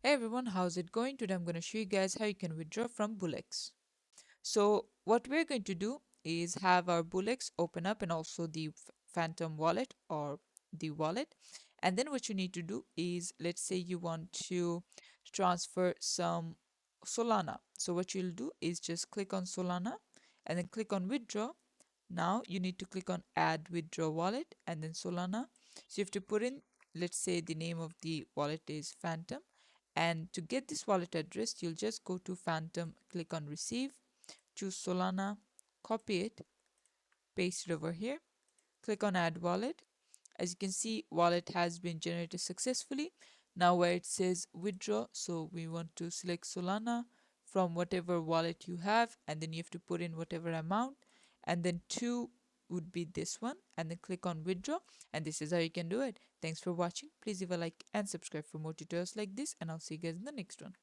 Hey everyone, how's it going? Today I'm going to show you guys how you can withdraw from Bullx. So what we're going to do is have our Bullx open up and also the Phantom wallet or the wallet. And then what you need to do is, let's say you want to transfer some Solana. So what you'll do is just click on Solana and then click on withdraw. Now you need to click on add withdraw wallet and then Solana. So you have to put in, let's say the name of the wallet is Phantom. And to get this wallet address, you'll just go to Phantom, click on receive, choose Solana, copy it, paste it over here, click on add wallet. As you can see, wallet has been generated successfully. Now where it says withdraw, so we want to select Solana from whatever wallet you have, and then you have to put in whatever amount, and then two would be this one, and then click on withdraw, and this is how you can do it. Thanks for watching. Please leave a like and subscribe for more tutorials like this, and I'll see you guys in the next one.